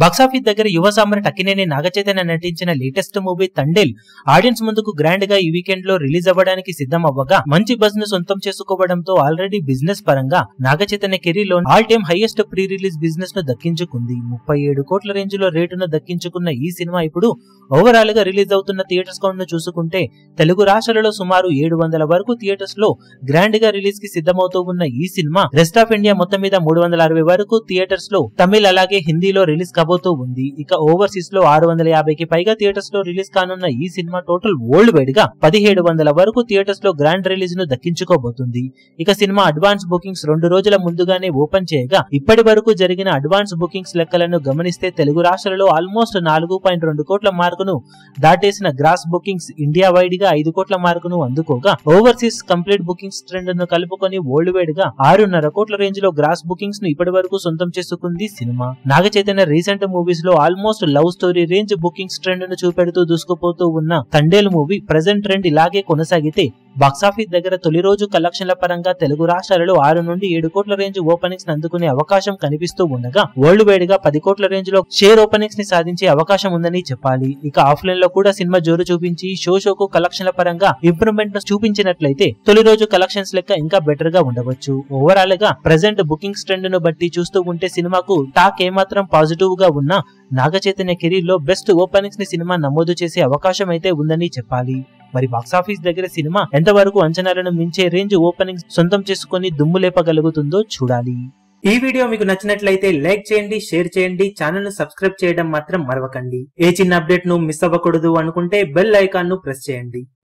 Box office దగ్గర యువ సామ్రాట్ అక్కినేని నాగచైతన్య నటించిన లేటెస్ట్ మూవీ తండేల్ ఆడియన్స్ ముందుకు గ్రాండ్ గా ఈ వీకెండ్ లో రిలీజ్ అవ్వడానికి సిద్ధం అవ్వగా మంచి బజ్ ను సొంతం చేసుకోవడంతో ఆల్రెడీ బిజినెస్ పరంగా నాగచైతన్య కెరీర్ లో all time highest pre release business ను దక్కించుకుంది. 37 కోట్ల రేంజ్ లో రేటును దక్కించుకున్న ఈ సినిమా ఇప్పుడు ఓవరాల్ గా రిలీజ్ అవుతున్న థియేటర్స్ కౌంట్ ను చూసుకుంటే తెలుగు రాష్ట్రాలలో సుమారు 700 వరకు థియేటర్స్ లో గ్రాండ్ గా రిలీజ్ కి సిద్ధమవుతూ ఉన్న ఈ సినిమా రెస్ట్ ఆఫ్ ఇండియా మొత్తం మీద 360 వరకు థియేటర్స్ లో తమిళ్ అలాగే హిందీలో రిలీజ్ కాబోతూ ఉంది. ఇక ఓవర్సీస్ లో 650కి పైగా థియేటర్స్ లో రిలీజ్ కానున్న ఈ సినిమా టోటల్ వరల్డ్ వైడ్ గా 1700 వరకు థియేటర్స్ లో గ్రాండ్ రిలీజ్ ను దక్కించుకోబోతుంది. ఇక సినిమా అడ్వాన్స్ బుకింగ్స్ 2 రోజుల ముందుగానే ఓపెన్ చేయగా ఇప్పటి వరకు జరిగిన అడ్వాన్స్ బుకింగ్స్ లెక్కలను గమనిస్తే తెలుగు రాష్ట్రాలలో ఆల్మోస్ట్ 4.2 కోట్ల మార్కును దాటేసిన గ్రాస్ బుకింగ్స్ ఇండియా వైడ్ గా 5 కోట్ల మార్కును అందుకోగా ఓవర్సీస్ కంప్లీట్ బుకింగ్స్ ట్రెండ్ ను కలుపుకొని వరల్డ్ వైడ్ గా 6.5 కోట్ల రేంజ్ లో గ్రాస్ బుకింగ్స్ ను ఇప్పటి వరకు సొంతం చేసుకుంది సినిమా. నాగచైతన్య రీసెంట్ మూవీస్ లో almost love story range bookings trend ను చూపెడుతూ దూసుకుపోతూ ఉన్న తండేల్ మూవీ ప్రెజెంట్ ట్రెండ్ ఇలాగే కొనసాగితే బాక్సాఫీస్ దగ్గర తొలి రోజు కలెక్షన్ల పరంగా తెలుగు రాష్ట్రాలలో 6 నుండి 7 కోట్ల రేంజ్ ఓపెనింగ్స్ అందుకునే అవకాశం కనిపిస్తూ ఉండగా వరల్డ్ వైడ్ గా 10 కోట్ల రేంజ్ లో షేర్ ఓపెనింగ్స్ ని సాధించే అవకాశం ఉందని చెప్పాలి. ఇక ఆఫ్లైన్ లో కూడా సినిమా జోరు చూపించి షోకు కలెక్షన్ల పరంగా ఇంప్రూవ్మెంట్ ను చూపించినట్లయితే తొలి రోజు కలెక్షన్స్ లెక్క ఇంకా బెటర్ గా ఉండవచ్చు. ఓవరాల్ గా ప్రెజెంట్ బుకింగ్స్ ట్రెండ్ ను బట్టి చూస్తూ ఉంటే సినిమాకు టాక్ ఏమాత్రం పాజిటివ్ గా ఉన్నా నాగచైతన్య కెరీర్ లో బెస్ట్ ఓపెనింగ్స్ ని సినిమా నమోదు చేసే అవకాశం అయితే ఉందని చెప్పాలి. మరి బాక్సాఫీస్ దగ్గర సినిమా ఎంతవరకు అంచనాలను మించే రేంజ్ ఓపెనింగ్స్ సొంతం చేసుకుని దుమ్ము లేపగలుగుతుందో చూడాలి. ఈ వీడియో మీకు నచ్చినట్లయితే లైక్ చేయండి, షేర్ చేయండి, ఛానల్ ను సబ్స్క్రైబ్ చేయడం మాత్రం మరవకండి. ఏ చిన్న అప్డేట్ ను మిస్ అవ్వకూడదు అనుకుంటే బెల్ ఐకాన్ ను ప్రెస్ చేయండి.